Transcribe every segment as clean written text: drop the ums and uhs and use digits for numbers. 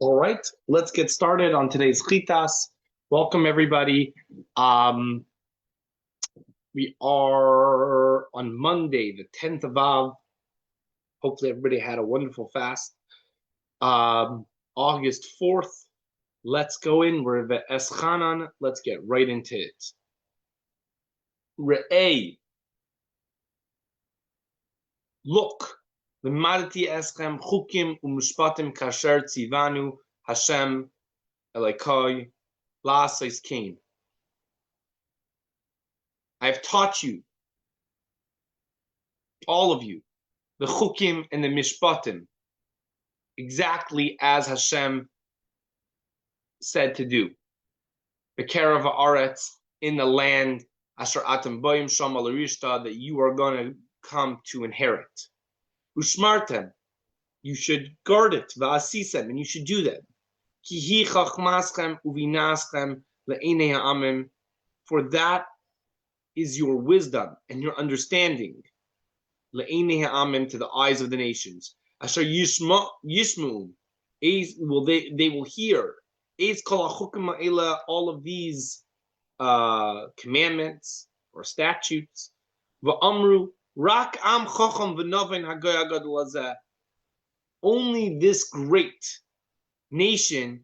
All right, let's get started on today's chitas. Welcome, everybody. We are on Monday, the 10th of Av. Hopefully, everybody had a wonderful fast. August 4th. Let's go in. We're the Eschanan. Let's get right into it. Re'ei. Look. V'madati eschem chukim u'mishpatim kasher tzivanu Hashem Elokai la'asais kain. I have taught you, all of you, the chukim and the mishpatim, exactly as Hashem said to do. B'kerev ha'aretz, in the land, asher atem boim sham al rishta, that you are going to come to inherit. Ushmartem, you should guard it. Va'asisem, and you should do that. Ki hi chachmaschem uvinaschem le'enei ha'amim, for that is your wisdom and your understanding. Le'enei ha'amim, to the eyes of the nations. Asher yishmu, they will hear. All of these commandments or statutes. Va'amru rak am chacham v'noven hagoy hagadol hazeh. Only this great nation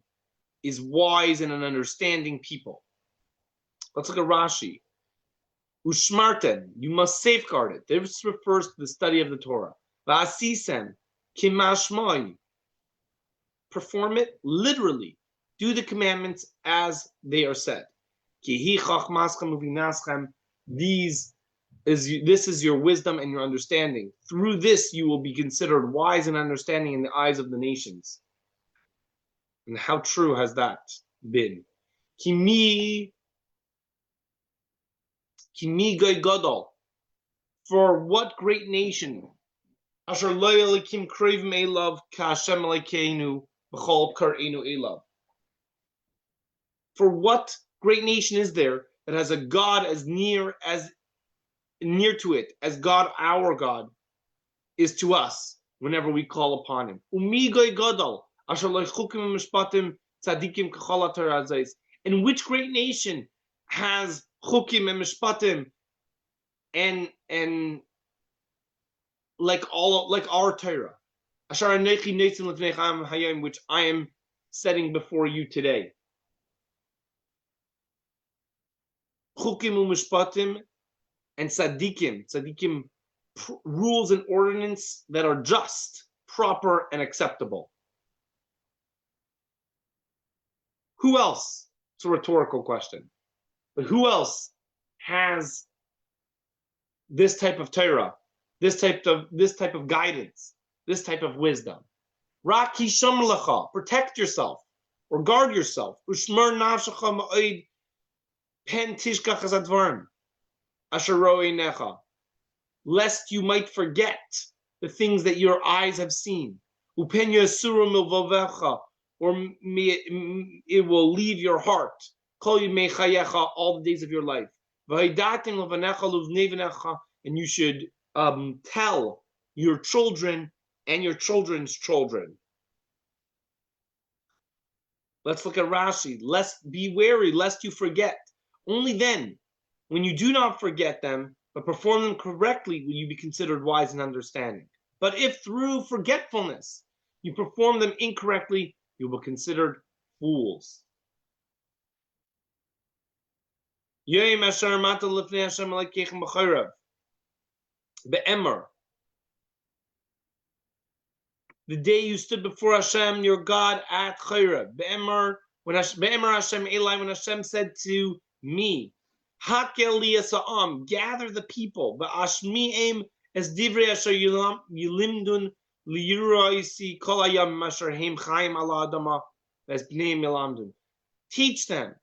is wise and an understanding people. Let's look at Rashi. Ushmarten, you must safeguard it. This refers to the study of the Torah. Va'asisem kimashmoi, perform it literally. Do the commandments as they are said. Ki hi chachmaschem uvinaschem. This is your wisdom and your understanding. Through this, you will be considered wise and understanding in the eyes of the nations. And how true has that been? Kimi goy gadol. For what great nation? Asher lo yelikim krivim elav ka Hashem Elokeinu b'chol kar'enu elav. For what great nation is there that has a God as near to it as God, our God, is to us whenever we call upon Him? Umi goy gadol. Asher lo chukim mishpatim tzadikim k'chol haTorah hazos. And which great nation has chukim and mishpatim and like our Torah, asher anechi neitzim lefnei hayom, which I am setting before you today. Chukim u'mishpatim and tzadikim, rules and ordinance that are just, proper, and acceptable. Who else? It's a rhetorical question. But who else has this type of Torah, this type of guidance, this type of wisdom? Rak hisham lecha, protect yourself or guard yourself. Ushmer nafshecha ma'od pen tishkach hazadvarim asher ro'ei necha, lest you might forget the things that your eyes have seen. Upen yasuru milvavecha, or it will leave your heart. All the days of your life. And you should tell your children and your children's children. Let's look at Rashi. Be wary lest you forget. Only then, when you do not forget them, but perform them correctly, will you be considered wise and understanding. But if through forgetfulness you perform them incorrectly, you will be considered fools. Be'emer, the day you stood before Hashem, your God, at Chayrav. Be'emer, Be'emer Hashem Eli, when Hashem said to me, Hakel liyasa'am, gather the people, Ba'ashmi'em es divrei asher yilimdun liyuraisi kol hayam asher heim chaim ala adama es bnei milamdun. Teach them.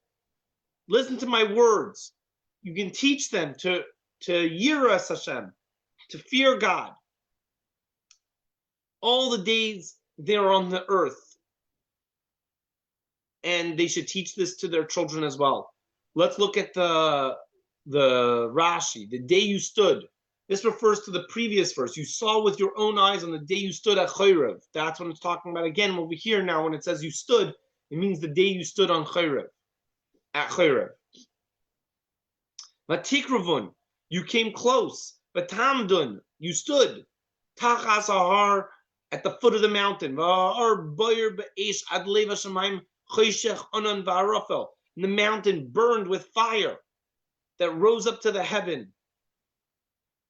Listen to my words. You can teach them to yiras Hashem, to fear God. All the days they are on the earth. And they should teach this to their children as well. Let's look at the Rashi. The day you stood. This refers to the previous verse. You saw with your own eyes on the day you stood at Chayrev. That's what it's talking about again over here now. When it says you stood, it means the day you stood on Chayrev, at Chayrev. Vatikravun, you came close. Vatamdun, you stood. Tachas ahar, at the foot of the mountain. And the mountain burned with fire that rose up to the heaven,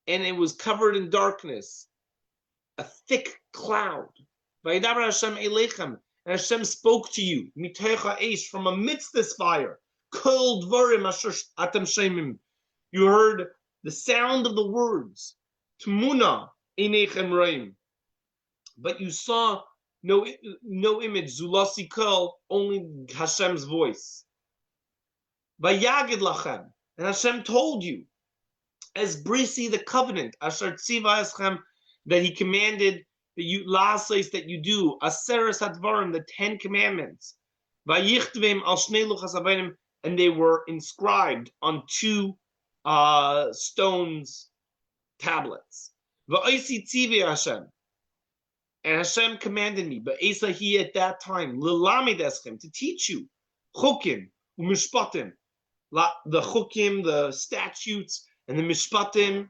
and it was covered in darkness, a thick cloud. And Hashem spoke to you from amidst this fire. You heard the sound of the words, Tmuna einechem roim, but you saw no image, Zulasi kol, only Hashem's voice. Vayagid lachem, and Hashem told you, as brisi, the covenant, asher tziva eschem, that He commanded that you la'asais, that you do aseres hadvarim, the 10 commandments. Vayichtvim al shnei luchas aveinim, and they were inscribed on 2 stones tablets. Va'isi tzivi Hashem, and Hashem commanded me, but Asa he at that time, lilamid eschem, to teach you chukim umishpatim, the chukim, the statutes, and the mishpatim,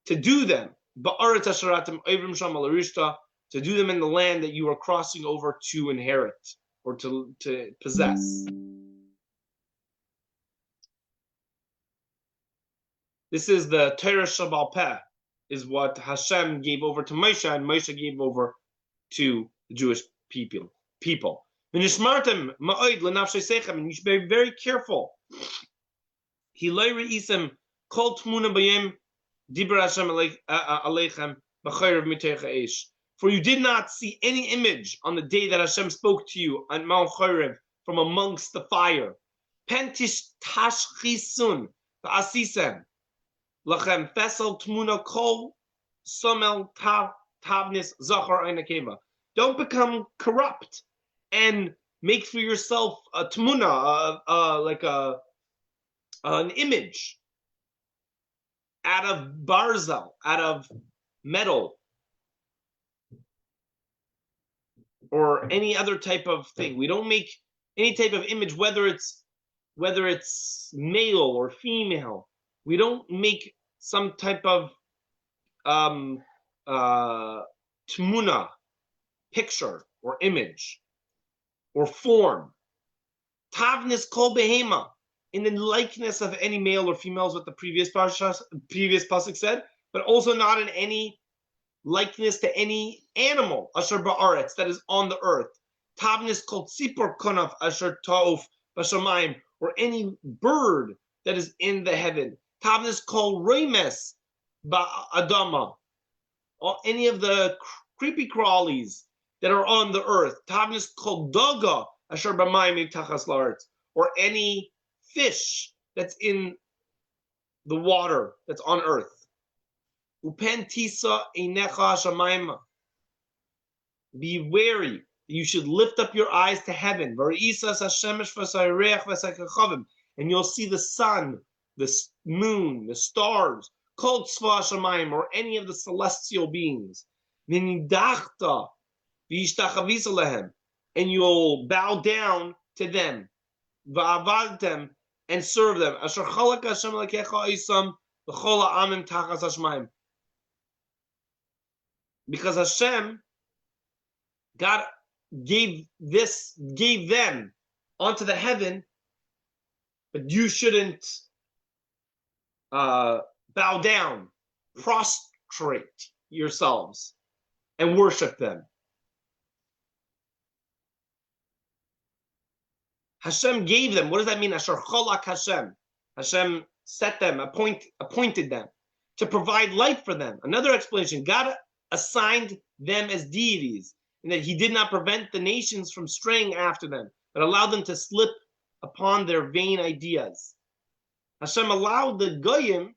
to do them, ba'aretz asharatim avrim sham al arishta, to do them in the land that you are crossing over to inherit or to possess. This is the Torah Shabbal Peh, is what Hashem gave over to Moshe, and Moshe gave over to the Jewish people. And you should be very careful. For you did not see any image on the day that Hashem spoke to you on Mount Chorev from amongst the fire. Pentish tashchisun v'asisem lachem fesel tmuna kol somel tavnis zachar einakeva. Don't become corrupt and make for yourself a tmuna, like an image out of barzel, out of metal, or any other type of thing. We don't make any type of image, whether it's male or female. We don't make some type of tmuna, picture or image or form. Tavnis kol behema, in the likeness of any male or females, what the previous pasuk said, but also not in any likeness to any animal, asher ba'aretz, that is on the earth. Tavnis kol tzipor konaf asher ta'uf b'shamayim, or any bird that is in the heaven. Tavnis kol reimes ba'adama, or any of the creepy crawlies that are on the earth. Tavnis kol daga asher b'mayim tachas la'aretz, or any fish that's in the water that's on earth. Upen tisa einecha shamayma. Be wary. You should lift up your eyes to heaven. And you'll see the sun, the moon, the stars, called tzva shamayim, or any of the celestial beings. And you'll bow down to them. And serve them. Because Hashem, God gave them onto the heaven, but you shouldn't bow down, prostrate yourselves, and worship them. Hashem gave them. What does that mean? Asher cholak Hashem. Hashem set them, appointed them to provide life for them. Another explanation, God assigned them as deities, and that He did not prevent the nations from straying after them, but allowed them to slip upon their vain ideas. Hashem allowed the Goyim,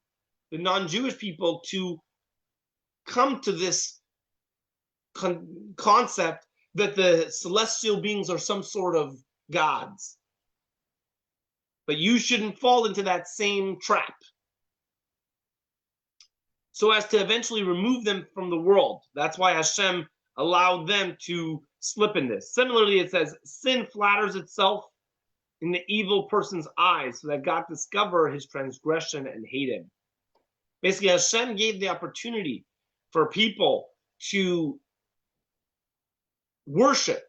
the non-Jewish people, to come to this concept that the celestial beings are some sort of gods. But you shouldn't fall into that same trap. so as to eventually remove them from the world. That's why Hashem allowed them to slip in this. Similarly, it says, sin flatters itself in the evil person's eyes so that God discover his transgression and hate him. Basically, Hashem gave the opportunity for people to worship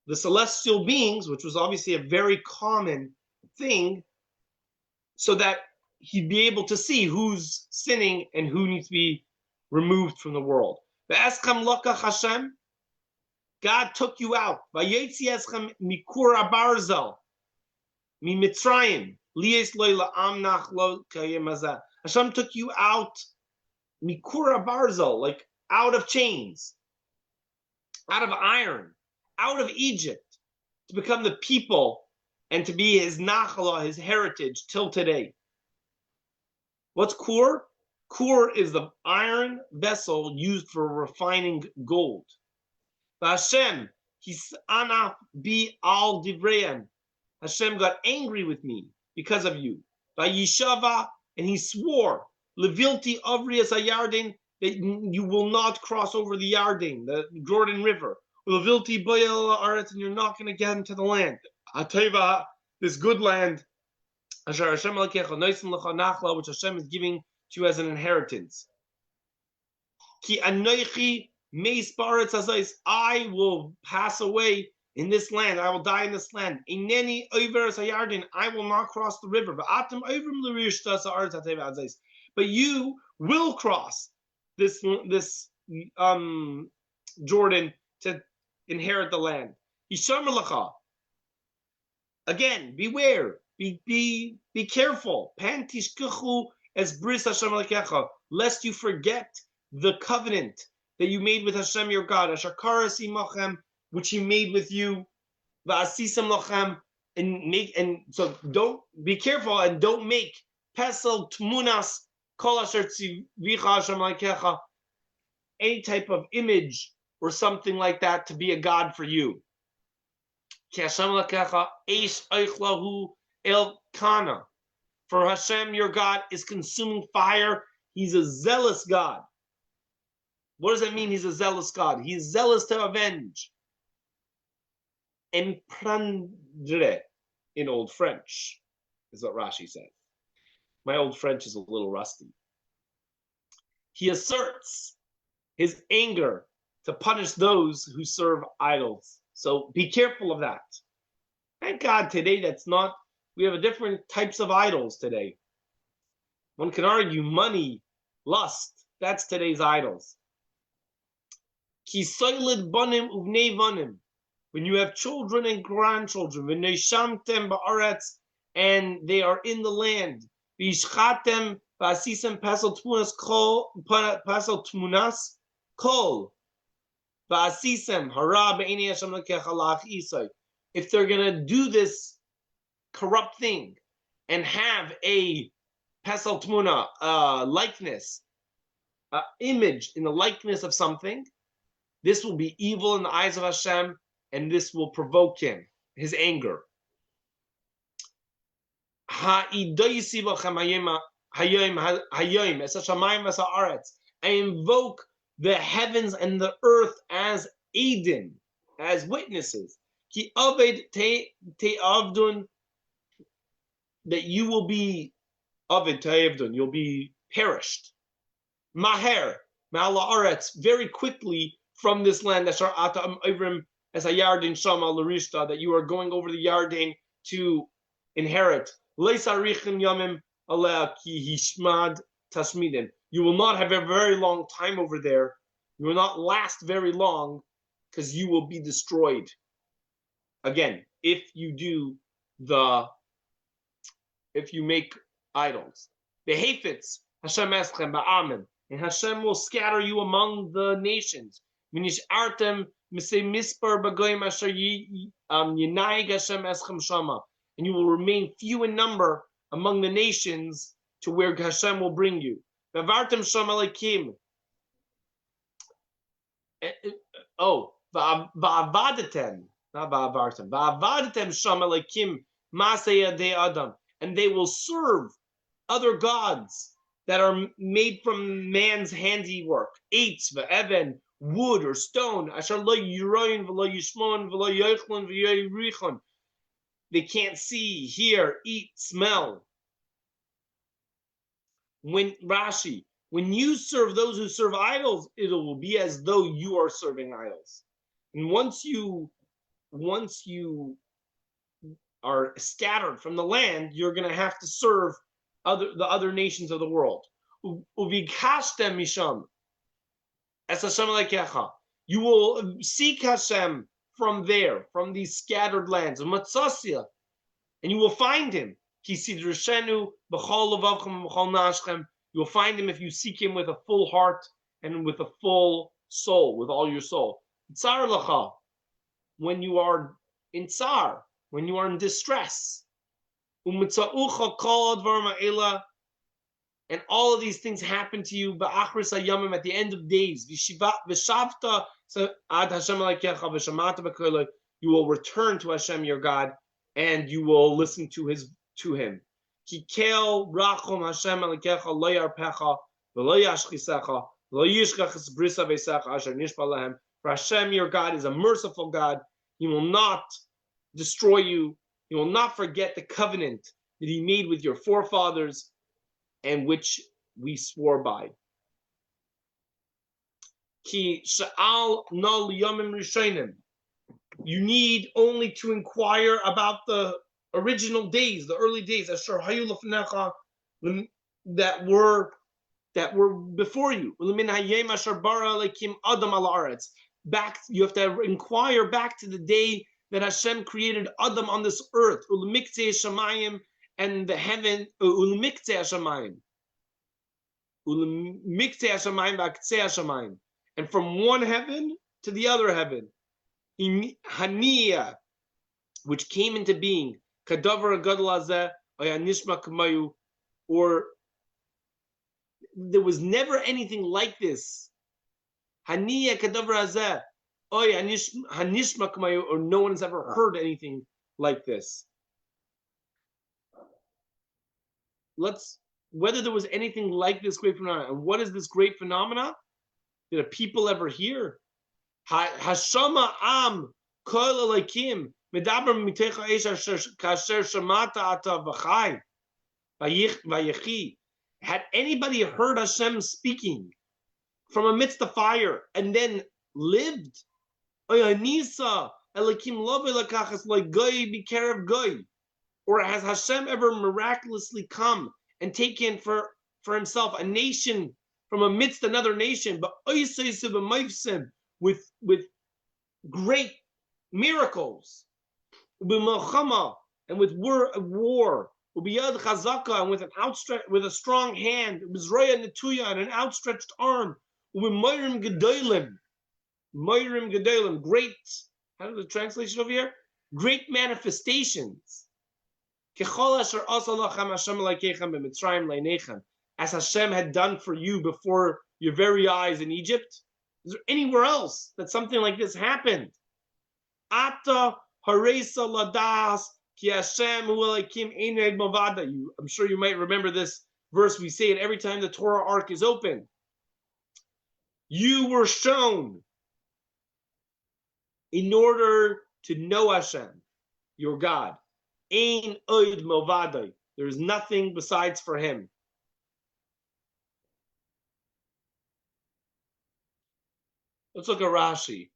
the celestial beings, which was obviously a very common thing, so that he'd be able to see who's sinning and who needs to be removed from the world. Ve'eschem lokach Hashem, God took you out. Vayetzi eschem mikur abarzel, mi Mitzrayim, lies lo la'amnach lo kayem hazeh. Hashem took you out, mikur abarzel, like out of chains, out of iron, out of Egypt, to become the people and to be his nachala, his heritage, till today. What's kur? Kur is the iron vessel used for refining gold. Hashem, he's anaf bi al divreim. Hashem got angry with me because of you. Vayishava, and he swore, levilti avrias hayarden, that you will not cross over the Yarden, the Jordan River. Levilti boyel aretz, and you're not going to get into the land. Ateva, this good land, which Hashem is giving to you as an inheritance. Ki anoichi meis ba'aretz hazos, I will pass away in this land. I will die in this land. Ineni oiveres hayarden, I will not cross the river. But you will cross this Jordan to inherit the land. Hishamar lacha. Again, beware. Be careful. Pan tishkechu es bris Hashem alekecha, lest you forget the covenant that you made with Hashem your God. Asher karas imachem, which He made with you. Va'asisam lachem, and so don't be careful and don't make pesel tmunas kol asher tzivicha Hashem alekecha, any type of image or something like that to be a god for you. Ki Hashem alekecha eish eichlahu Elkanah, for Hashem your God is consuming fire. He's a zealous God. What does that mean? He's a zealous God. He's zealous to avenge. Emprendre in Old French is what Rashi says. My Old French is a little rusty. He asserts his anger to punish those who serve idols. So be careful of that. Thank God today that's not. We have different types of idols today. One can argue money, lust, that's today's idols. Ki soiled banim uvnei vanim, when you have children and grandchildren, v'neishamtem ba'aretz, and they are in the land, v'ishchatem v'asisem pasel tmunas kol, v'asisem hara b'einei Hashem lekecha lach isai. If they're going to do this corrupt thing and have a pesel tmuna, likeness, image in the likeness of something, this will be evil in the eyes of Hashem, and this will provoke him, his anger. I invoke the heavens and the earth as Aiden, as witnesses. Ki aved te avdun, that you will be aved te avdun, you'll be perished. Maher, ma'ala aretz, very quickly from this land, as a Yarden Shama Larishta, that you are going over the Yarden to inherit. You will not have a very long time over there. You will not last very long, because you will be destroyed. Again, if you make idols. The Hafetz, Hashem eschem ba'amen, and Hashem will scatter you among the nations. Artem mispar bagoyim asher yinayig Hashem eschem shama, and you will remain few in number among the nations to where Hashem will bring you. Vavartem shama lekim. Oh, va'avadetem, not va'avartem. Va'avadetem shama lekim maseh yadei adam, and they will serve other gods that are made from man's handiwork, eitz, ve'even, wood or stone. Asher lo yiroyin v'lo yishmon v'lo yoichlon v'yoyrichon. They can't see, hear, eat, smell. When Rashi, when you serve those who serve idols, it will be as though you are serving idols. And once you are scattered from the land, you're going to have to serve the other nations of the world. Uvikashtem misham es Hashem lekecha. You will seek Hashem from there, from these scattered lands. Umatzasya, and you will find him. Kisidreshenu b'chol levavchem b'chol nashchem. You will find him if you seek him with a full heart and with a full soul, with all your soul. Tsar lacha, when you are in tsar, when you are in distress. Umitzaucha kol advarim ha'ela, and all of these things happen to you. Ba'achris hayamim, at the end of days. V'shavta ad Hashem alekecha v'shamata b'kolei. You will return to Hashem your God, and you will listen to him. Kikel rachom Hashem alekecha lo yarpecha v'lo yashchisecha v'lo yishkach es brisa v'secha asher nishba lehem. For Hashem your God is a merciful God. He will not destroy you. He will not forget the covenant that he made with your forefathers and which we swore by. Ki sha'al no liyomim rishonim. You need only to inquire about the original days, the early days, asher hayu lefnecha, that were before you. U'lemin hayem asher bara lekim adam al haaretz. Back, you have to inquire back to the day that Hashem created Adam on this earth. U'lemiktzei shamayim, and the heaven. U'lemiktzei hashamayim. U'lemiktzei hashamayim v'aktzei hashamayim. And from one heaven to the other heaven. Haniya, which came into being. Kadavar gadol hazeh oyanishma k'mayu, or there was never anything like this. Haniya kadavar hazeh oyanishma k'mayu, or no one has ever heard anything like this. Whether there was anything like this great phenomenon, and what is this great phenomena? Did a people ever hear? Hashama am kol elakim medaber mitecha esher kasher shamata ata v'chai vayechi. Had anybody heard Hashem speaking from amidst the fire and then lived? Oyanisa elakim lo v'lakachas like goy b'kerev goy. Or has Hashem ever miraculously come and taken for himself a nation from amidst another nation, but with great miracles, and with war, and with a strong hand, and an outstretched arm, great, how is the translation over here? Great manifestations. As Hashem had done for you before your very eyes in Egypt. Is there anywhere else that something like this happened? Ata haresa ladas ki Hashem hu elakim ein ed mavada. I'm sure you might remember this verse. We say it every time the Torah ark is open. You were shown in order to know Hashem, your God. Ein od mavada. There is nothing besides for him. Let's look at Rashi.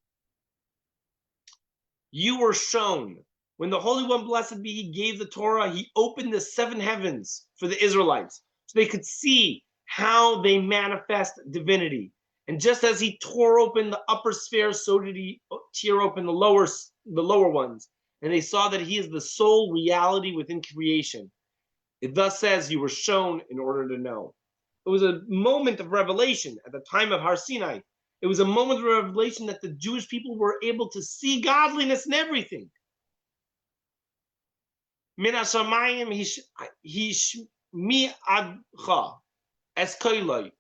You were shown. When the Holy One, blessed be he, gave the Torah, he opened the seven heavens for the Israelites so they could see how they manifest divinity. And just as he tore open the upper spheres, so did he tear open the lower ones. And they saw that he is the sole reality within creation. It thus says, you were shown in order to know. It was a moment of revelation at the time of Har Sinai. It was a moment of revelation that the Jewish people were able to see godliness in everything. Min hashamayim mi adcha es koiloi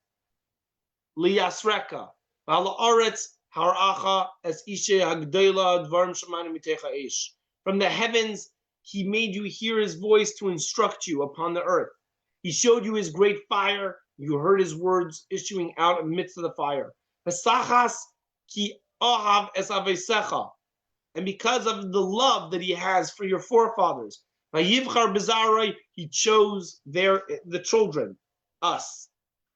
liyasreka v'al haaretz haracha es ishe hagdola dvarim shemanim mitecha eish. From the heavens he made you hear his voice to instruct you upon the earth. He showed you his great fire You heard his words issuing out amidst of the fire. Pesachas ki ohav es avesecha. And because of the love that he has for your forefathers, vayivchar b'zaroi, he chose the children, us,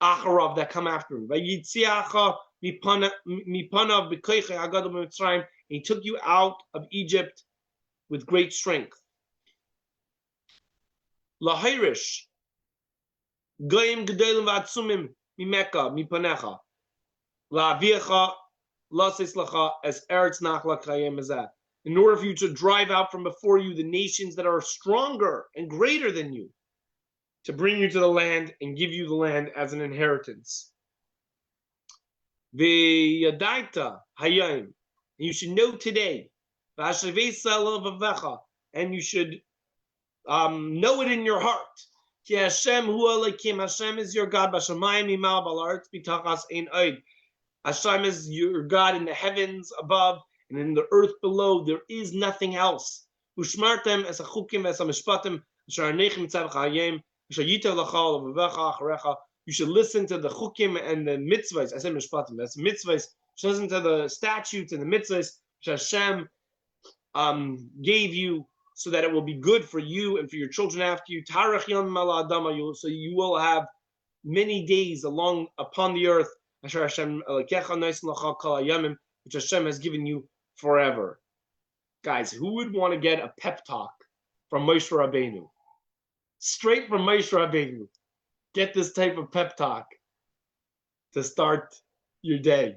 acharav, that come after him. Vayitziacha mipanav b'koichei agadol b'mitzrayim. He took you out of Egypt with great strength. Lahirish goyim gedolim v'atzumim mimeka mipanecha la'aviecha lasis lacha as eretz nachla kayem ezeh. In order for you to drive out from before you the nations that are stronger and greater than you, to bring you to the land and give you the land as an inheritance. V'yadaita hayayim. And you should know today, and you should know it in your heart. Ki Hashem hu Elokim, Hashem is your God. B'shamayim imal b'la'aretz b'tachas ein od. Hashem is your God in the heavens above and in the earth below. There is nothing else. Ushmartem es hachukim es hamishpatim asher anechem tzavach hayim asher yitav lachal v'vecha acharecha. You should listen to the chukim and the mitzvahs. I said mishpatim. That's mitzvahs. Listen to the statutes and the mitzvahs which Hashem gave you, so that it will be good for you and for your children after you. Tarach yom ala adama, so you will have many days along upon the earth. Asher Hashem elokecha noisen l'cha kol hayamim, which Hashem has given you forever. Guys, who would want to get a pep talk from Moshe Rabbeinu? Straight from Moshe Rabbeinu. Get this type of pep talk to start your day.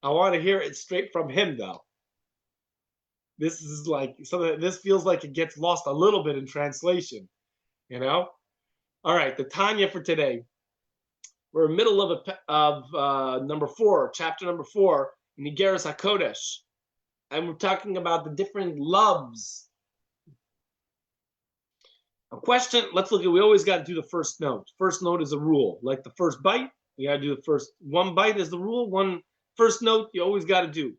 I want to hear it straight from him, though. This is like something. This feels like it gets lost a little bit in translation, you know. All right, the Tanya for today. We're in the middle of number 4, chapter number 4 in Igeres HaKodesh, and we're talking about the different loves. A question. Let's look at. We always got to do the first note. First note is a rule. Like the first bite, you got to do the first one bite is the rule. One first note you always got to do.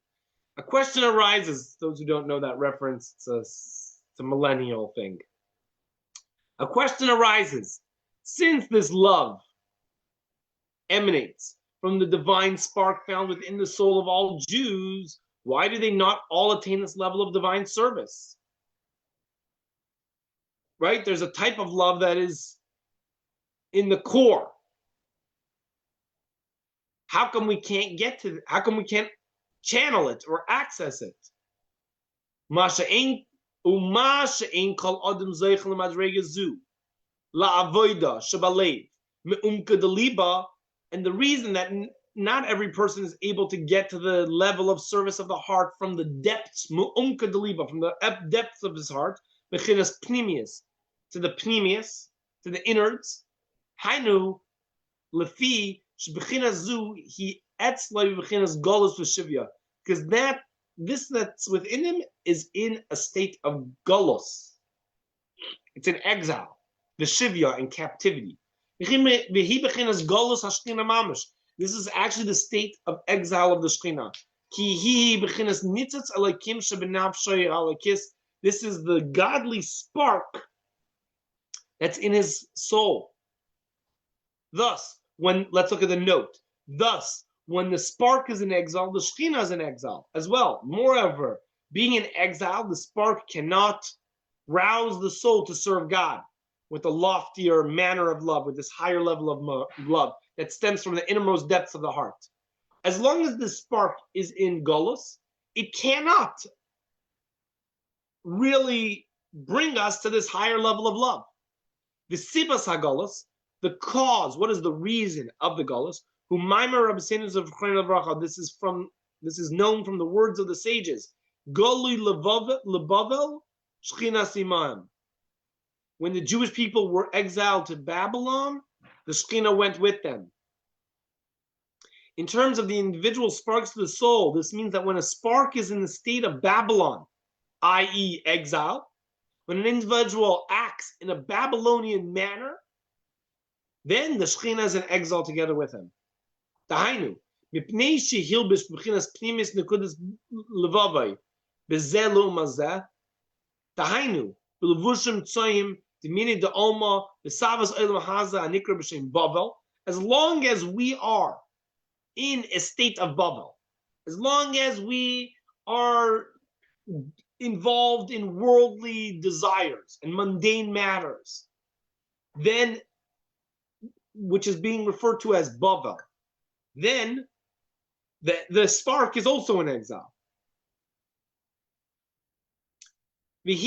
A question arises. Those who don't know that reference, it's a millennial thing. A question arises. Since this love emanates from the divine spark found within the soul of all Jews, why do they not all attain this level of divine service? Right? There's a type of love that is in the core. How come we can't get to? How come we can't channel it or access it? And the reason that not every person is able to get to the level of service of the heart from the depths, from the depths of his heart, to the pnimius, to the innards. Hainu lefi shebechina zu he etzloi bechinas golus v'shivya, because this that's within him is in a state of golus. It's in exile, the shivya, in captivity. This is actually the state of exile of the Shekhinah. This is the godly spark that's in his soul. Thus, let's look at the note. Thus, when the spark is in exile, the Shekhinah is in exile as well. Moreover, being in exile, the spark cannot rouse the soul to serve God with a loftier manner of love, with this higher level of love that stems from the innermost depths of the heart. As long as the spark is in Golus, it cannot really bring us to this higher level of love. The Sibas HaGolus, the cause, what is the reason of the Golus? This is known from the words of the sages. Golui lebavel shchinas imaim. When the Jewish people were exiled to Babylon, the Shekhinah went with them. In terms of the individual sparks of the soul, this means that when a spark is in the state of Babylon, i.e. exile, when an individual acts in a Babylonian manner, then the Shekhinah is in exile together with him. Dahainu, mipnei shehilbish b'chinas pnimis nekudas levavai bezeh lo mazeh. Dahainu, b'levushim tzoyim Dimini de Oma, the Savas Olam Haza, Anikra B'Shem Bavel, as long as we are in a state of Bavel, as long as we are involved in worldly desires and mundane matters, then, which is being referred to as Bavel, then the spark is also in exile. This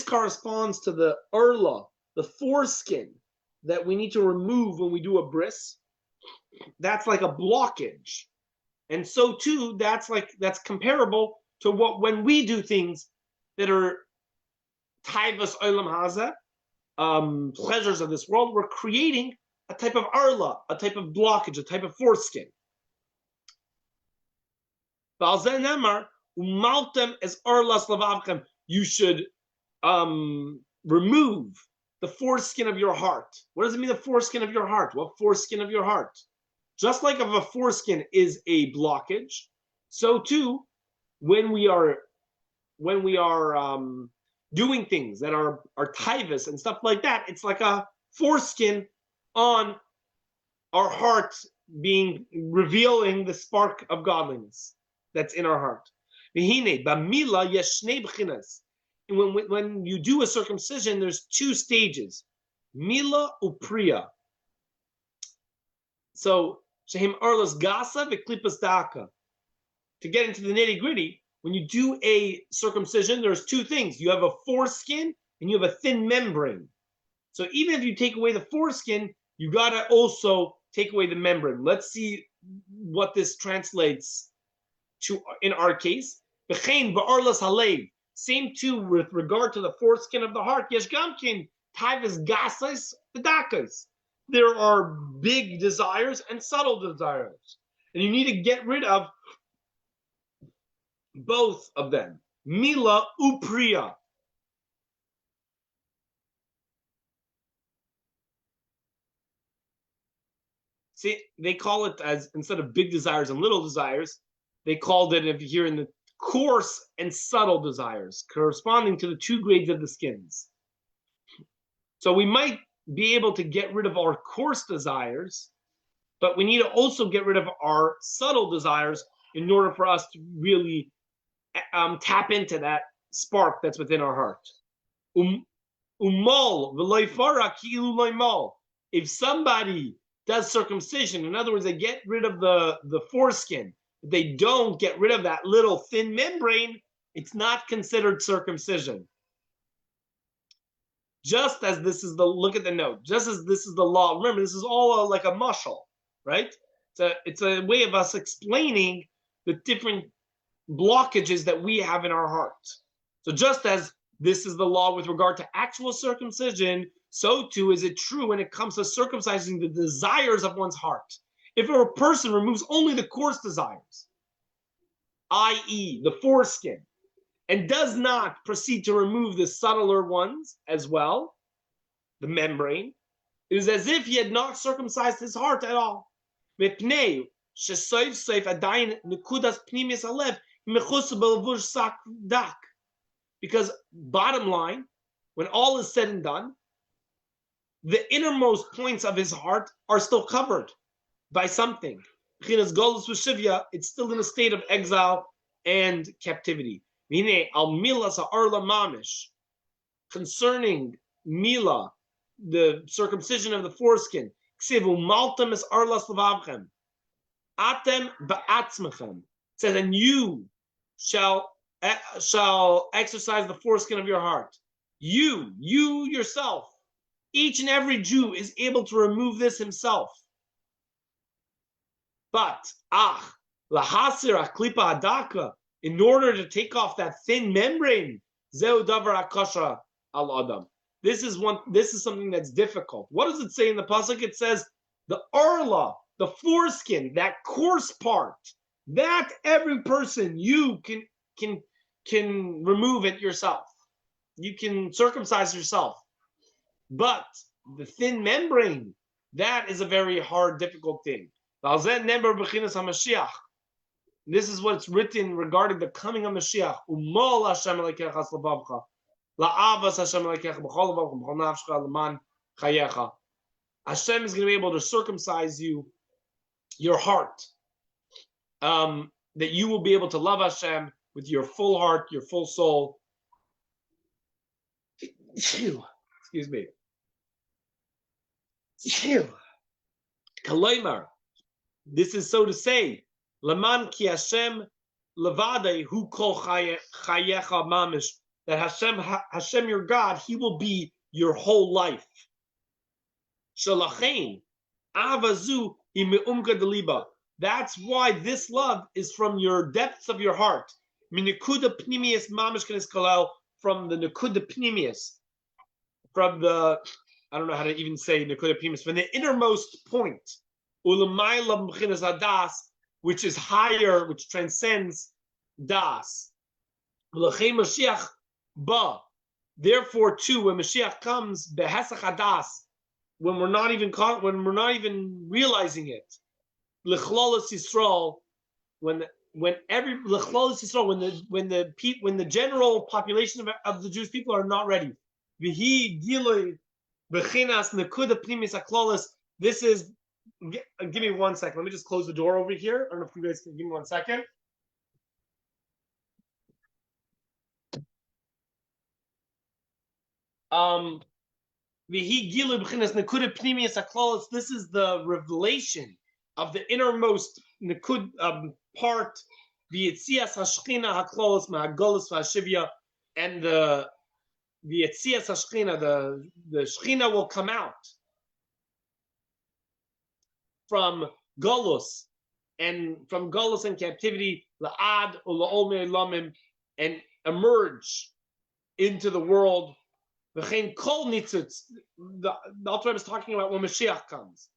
corresponds to the Urla, the foreskin that we need to remove when we do a bris. That's like a blockage. And so too, that's comparable to what when we do things that are taivas olam haza, pleasures of this world, we're creating a type of arla, a type of blockage, a type of foreskin. You should remove the foreskin of your heart. What does it mean, the foreskin of your heart? What foreskin of your heart? Just like if a foreskin is a blockage, so too, when we are doing things that are taivas and stuff like that, it's like a foreskin on our heart, revealing the spark of godliness that's in our heart. And when you do a circumcision, there's two stages, mila upriya. So shehim arlas gasa v'klipas daka. To get into the nitty gritty, when you do a circumcision, there's two things. You have a foreskin and you have a thin membrane. So even if you take away the foreskin, you gotta also take away the membrane. Let's see what this translates to in our case. B'chein ba'arlas halev. Same too with regard to the foreskin of the heart. Yesh gamkin taivas gasas v'dakas. There are big desires and subtle desires, and you need to get rid of both of them. Mila upriya. See, they call it, as instead of big desires and little desires, they called it, if you hear, in the coarse and subtle desires, corresponding to the two grades of the skins. So we might be able to get rid of our coarse desires, but we need to also get rid of our subtle desires in order for us to really tap into that spark that's within our heart. If somebody does circumcision, in other words, they get rid of the foreskin, if they don't get rid of that little thin membrane, it's not considered circumcision. Just as this is look at the note, just as this is the law. Remember, this is all like a mashal, right? It's a way of us explaining the different blockages that we have in our heart. So just as this is the law with regard to actual circumcision, so too is it true when it comes to circumcising the desires of one's heart. If a person removes only the coarse desires, i.e. the foreskin, and does not proceed to remove the subtler ones as well, the membrane, it is as if he had not circumcised his heart at all. Because bottom line, when all is said and done, the innermost points of his heart are still covered by something. It's still in a state of exile and captivity. Concerning Mila, the circumcision of the foreskin, says, and you shall exercise the foreskin of your heart. You yourself, each and every Jew is able to remove this himself. But lahasir aklipa adaka, in order to take off that thin membrane, zeu davar akasha al adam. This is something that's difficult. What does it say in the pasuk? It says the arla, the foreskin, that coarse part, that every person, you can remove it yourself. You can circumcise yourself. But the thin membrane, that is a very hard, difficult thing. This is what's written regarding the coming of Mashiach. Umol Hashem Elokecha Slavavcha, la'avas Hashem Elokecha b'chol levavcha b'chol nafshcha l'man chayecha. Hashem is going to be able to circumcise you, your heart, that you will be able to love Hashem with your full heart, your full soul. Excuse me. Kalaymar. This is so to say, Laman ki Hashem levade hu kol chayecha mamish. That Hashem, your God, He will be your whole life. Shalachein avazu imeumka deliba. That's why this love is from your depths of your heart. Minikuda pnimius mamish kenes kalel, from the nekuda pnimius, from the, I don't know how to even say nekuda pnimius, from the innermost point, ulamayla mchinas hadas, which is higher, which transcends das. L'chei Mashiach ba. Therefore, too, when Mashiach comes, behesach hadas, when we're not even realizing it, l'chlolas Yisrael, when the general population of the Jewish people are not ready. V'hi gilui b'chinas nekuda pnimis haklolas. This is. Give me 1 second. Let me just close the door over here. I don't know if you guys can give me 1 second. This is the revelation of the innermost nekud part, the Yetzias Hashchina Haklolos Ma'agolos V'Hashivya, and the Yetzias Hashchina, the Shchina will come out from Golus and captivity, La'ad Ula'ol Me'lamim, and emerge into the world. V'chein kol nitzitz, the Alter Rebbe is talking about when Mashiach comes.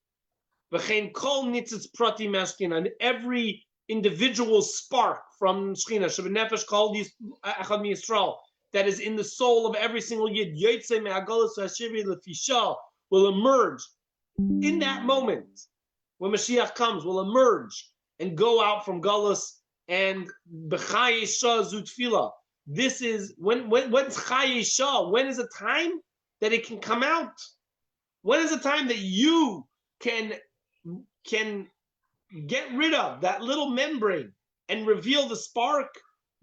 V'chein kol nitzitz prati mashkin, and every individual spark from Shechina, Shebenefesh kol echad miYisrael, that is in the soul of every single Yid, Yotzei me'Hagolus V'Hashivya L'Fisha, will emerge in that moment. When Mashiach comes, will emerge and go out from Galus, and B'chai Yisha Zutfila. This is when's Chai Yisha? When is a time that it can come out? When is a time that you can get rid of that little membrane and reveal the spark?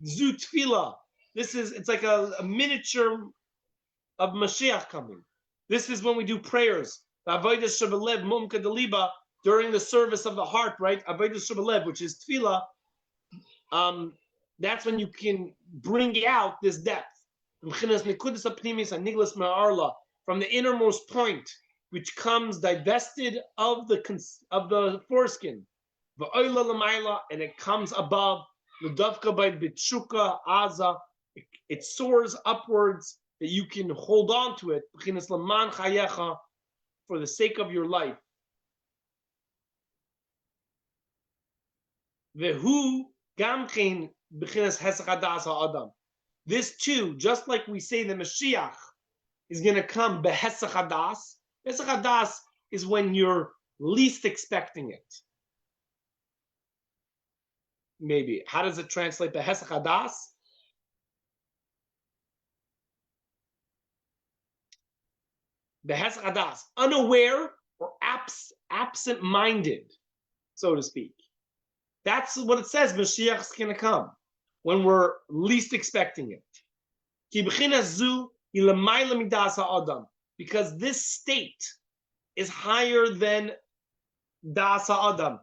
Zutfila. It's like a miniature of Mashiach coming. This is when we do prayers. During the service of the heart, right? Avodah Shebelev, which is tefillah. That's when you can bring out this depth. From the innermost point, which comes divested of the foreskin, and it comes above. It soars upwards, that you can hold on to it for the sake of your life. This too, just like we say the Mashiach is going to come behesach hadas. Hesach hadas is when you're least expecting it. Maybe. How does it translate behesach hadas? Behesach hadas, unaware or absent-minded, so to speak. That's what it says. Mashiach is going to come when we're least expecting it. Because this state is higher than das ha'adam,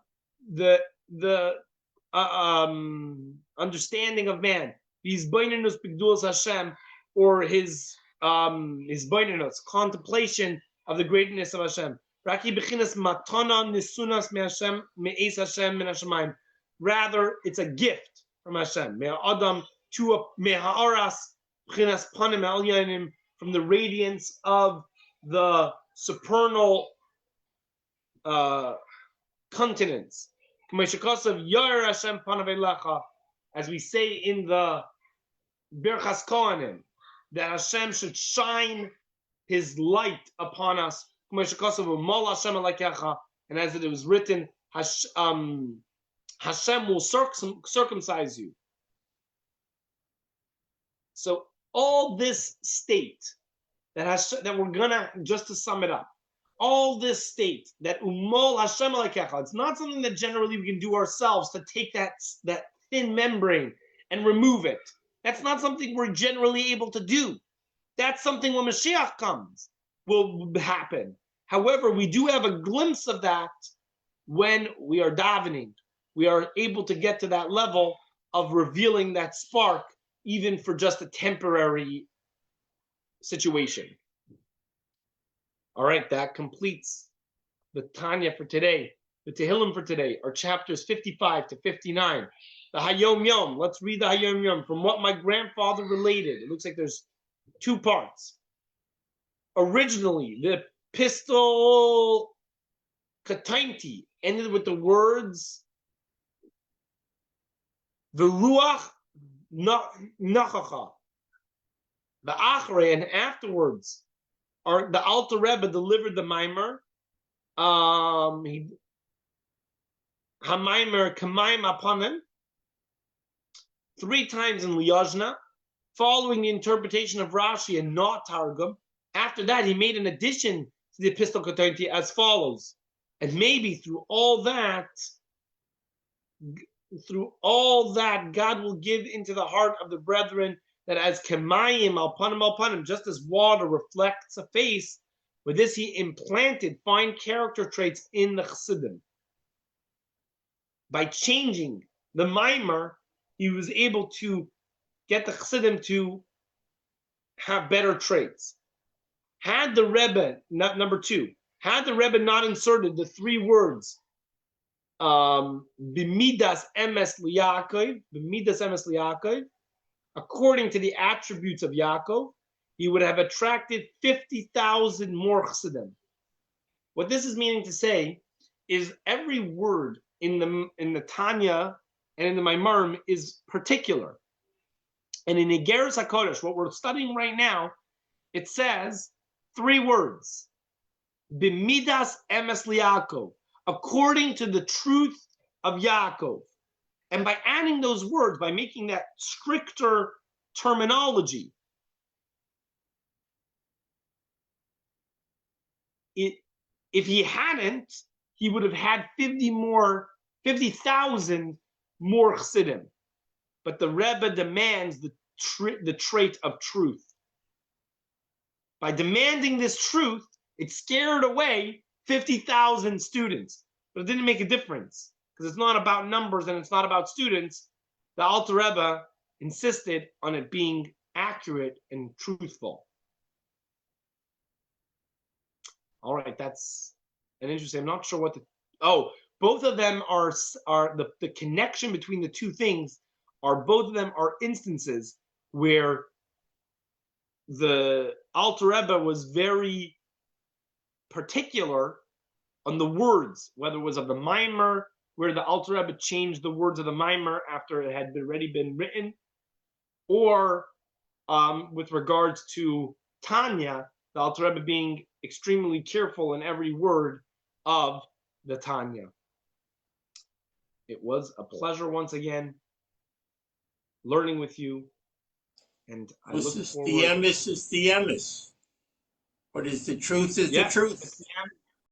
the understanding of man. His beinunus b'gdulas Hashem, or his beinunus, contemplation of the greatness of Hashem. Raki b'chinas matana nisunas me'Hashem me'es Hashem min hashamayim. Rather, it's a gift from Hashem. Me'adam to me'ha'aras b'chinas panim elyonim, from the radiance of the supernal continents. As we say in the Birchas Kohanim, that Hashem should shine His light upon us. And as it was written, Hashem will circumcise you. So all this state that we're gonna, just to sum it up, all this state that umol Hashem alekecha, it's not something that generally we can do ourselves to take that thin membrane and remove it. That's not something we're generally able to do. That's something when Mashiach comes will happen. However, we do have a glimpse of that when we are davening. We are able to get to that level of revealing that spark, even for just a temporary situation. All right, that completes the Tanya for today, the Tehillim for today, our chapters 55 to 59. The Hayom Yom, let's read the Hayom Yom from what my grandfather related. It looks like there's two parts. Originally, the Pistil Katainti ended with the words V'ruach nachacha. The Achrei, and afterwards, the Alter Rebbe delivered the Maimer. Hamaimer Kamaim Apanim 3 times in Liozna, following the interpretation of Rashi and not Targum. After that, he made an addition to the Epistle Katainti as follows. And maybe through all that, God will give into the heart of the brethren that as Kemayim Alpanim, just as water reflects a face, with this he implanted fine character traits in the Chassidim. By changing the Maimer, he was able to get the Chassidim to have better traits. Had the Rebbe, number 2, had the Rebbe not inserted the 3 words, B'midas emes liYaakov, according to the attributes of Yaakov, he would have attracted 50,000 more Chassidim. What this is meaning to say is every word in the Tanya and in the Maimarim is particular. And in Igeres HaKodesh, what we're studying right now, it says 3 words. B'midas emes liYaakov, according to the truth of Yaakov. And by adding those words, by making that stricter terminology, if he hadn't, he would have had 50,000 more Chassidim. But the Rebbe demands the trait of truth. By demanding this truth, it scared away 50,000 students. But it didn't make a difference, because it's not about numbers and it's not about students. The Alter Rebbe insisted on it being accurate and truthful. All right, that's an interesting. I'm not sure what both of them are the connection between the two things both of them are instances where the Alter Rebbe was very particular on the words, whether it was of the Maimer, where the Alter Rebbe changed the words of the Maimer after it had already been written, or with regards to Tanya, the Alter Rebbe being extremely careful in every word of the Tanya. It was a pleasure once again learning with you, and I look forward. The emes is the emes. What is the truth is the truth.